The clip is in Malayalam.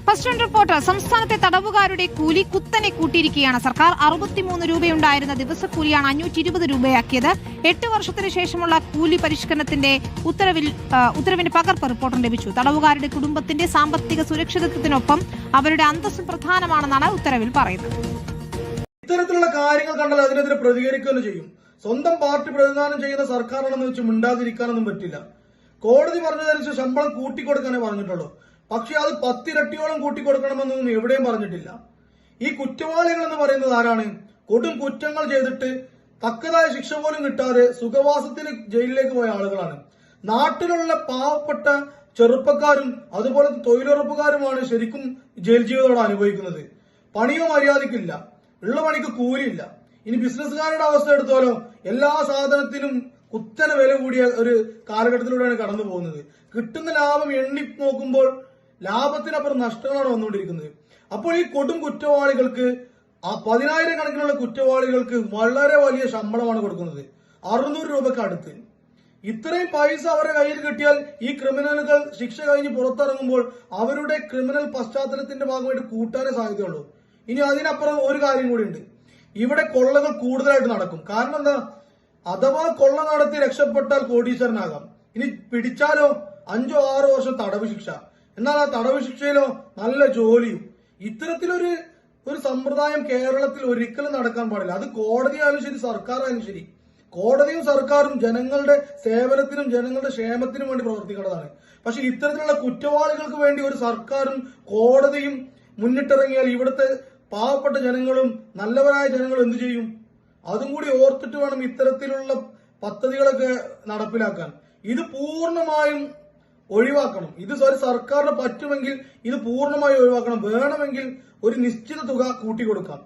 First report. സംസ്ഥാനത്തെ തടവുകാരുടെ കൂലി കുത്തനെ കൂട്ടിയിരിക്കുകയാണ് സർക്കാർ. 63 രൂപയുണ്ടായിരുന്ന ദിവസക്കൂലിയാണ് 520 രൂപയാക്കിയത്. 8 വർഷത്തിന് ശേഷമുള്ള കൂലി പരിഷ്കരണത്തിന്റെ ഉത്തരവിന്റെ പകർപ്പ് റിപ്പോർട്ടും ലഭിച്ചു. തടവുകാരുടെ കുടുംബത്തിന്റെ സാമ്പത്തിക സുരക്ഷിതത്വത്തിനൊപ്പം അവരുടെ അന്തസ്സും പ്രധാനമാണെന്നാണ് ഉത്തരവിൽ പറയുന്നത്. ഇത്തരത്തിലുള്ള കാര്യങ്ങൾ കണ്ടാൽ അതിനെതിരെ പ്രതികരിക്കുകയും ചെയ്യും. സ്വന്തം പാർട്ടി പ്രതിദാനം ചെയ്യുന്ന സർക്കാരാണെന്ന് വെച്ച് മിണ്ടാതിരിക്കാനൊന്നും പറ്റില്ല. കോടതി പറഞ്ഞതനുസരിച്ച് ശമ്പളം കൂട്ടിക്കൊടുക്കാനേ പറഞ്ഞിട്ടുള്ളൂ. പക്ഷെ അത് 10 ഇരട്ടിയോളം കൂട്ടിക്കൊടുക്കണമെന്നൊന്നും എവിടെയും പറഞ്ഞിട്ടില്ല. ഈ കുറ്റവാളികൾ എന്ന് പറയുന്നത് ആരാണ്? കൊടും കുറ്റങ്ങൾ ചെയ്തിട്ട് തക്കതായ ശിക്ഷ പോലും കിട്ടാതെ സുഖവാസത്തിന് ജയിലിലേക്ക് പോയ ആളുകളാണ്. നാട്ടിലുള്ള പാവപ്പെട്ട ചെറുപ്പക്കാരും അതുപോലെ തൊഴിലുറപ്പുകാരുമാണ് ശരിക്കും ജയിൽ ജീവിതത്തോടെ അനുഭവിക്കുന്നത്. പണിയോ മര്യാദക്കില്ല, ഉള്ള പണിക്ക് കൂലിയില്ല. ഇനി ബിസിനസ്സുകാരുടെ അവസ്ഥ എടുത്താലോ, എല്ലാ സാധനത്തിനും കുത്തനെ വില കൂടിയ ഒരു കാലഘട്ടത്തിലൂടെയാണ് കടന്നു പോകുന്നത്. കിട്ടുന്ന ലാഭം എണ്ണി നോക്കുമ്പോൾ ലാഭത്തിനപ്പുറം നഷ്ടങ്ങളാണ് വന്നുകൊണ്ടിരിക്കുന്നത്. അപ്പോൾ ഈ കൊടും കുറ്റവാളികൾക്ക്, ആ 10,000 കണക്കിനുള്ള കുറ്റവാളികൾക്ക് വളരെ വലിയ ശമ്പളമാണ് കൊടുക്കുന്നത്. 600 രൂപക്ക് അടുത്ത്. ഇത്രയും പൈസ അവരുടെ കയ്യിൽ കിട്ടിയാൽ ഈ ക്രിമിനലുകൾ ശിക്ഷ കഴിഞ്ഞ് പുറത്തിറങ്ങുമ്പോൾ അവരുടെ ക്രിമിനൽ പശ്ചാത്തലത്തിന്റെ ഭാഗമായിട്ട് കൂട്ടാനേ സാധ്യതയുള്ളൂ. ഇനി അതിനപ്പുറം ഒരു കാര്യം കൂടി ഉണ്ട്. ഇവിടെ കൊള്ളകൾ കൂടുതലായിട്ട് നടക്കും. കാരണം എന്താ? അഥവാ കൊള്ള നടത്തി രക്ഷപ്പെട്ടാൽ കോടീശ്വരനാകാം. ഇനി പിടിച്ചാലോ 5-6 വർഷം തടവ് ശിക്ഷ. എന്നാൽ ആ തടവ് ശിക്ഷയിലോ നല്ല ജോലിയും. ഇത്തരത്തിലൊരു സമ്പ്രദായം കേരളത്തിൽ ഒരിക്കലും നടക്കാൻ പാടില്ല. അത് കോടതിയായാലും ശരി, സർക്കാരായാലും ശരി. കോടതിയും സർക്കാരും ജനങ്ങളുടെ സേവനത്തിനും ജനങ്ങളുടെ ക്ഷേമത്തിനും വേണ്ടി പ്രവർത്തിക്കേണ്ടതാണ്. പക്ഷെ ഇത്തരത്തിലുള്ള കുറ്റവാളികൾക്ക് വേണ്ടി ഒരു സർക്കാരും കോടതിയും മുന്നിട്ടിറങ്ങിയാൽ ഇവിടുത്തെ പാവപ്പെട്ട ജനങ്ങളും നല്ലവരായ ജനങ്ങളും എന്തു ചെയ്യും? അതും കൂടി ഓർത്തിട്ട് വേണം ഇത്തരത്തിലുള്ള പദ്ധതികളൊക്കെ നടപ്പിലാക്കാൻ. ഇത് പൂർണ്ണമായും ഒഴിവാക്കണം. ഇത് ഒരു സർക്കാരിന് പറ്റുമെങ്കിൽ ഇത് പൂർണ്ണമായി ഒഴിവാക്കണം. വേണമെങ്കിൽ ഒരു നിശ്ചിത തുക കൂട്ടിക്കൊടുക്കാം.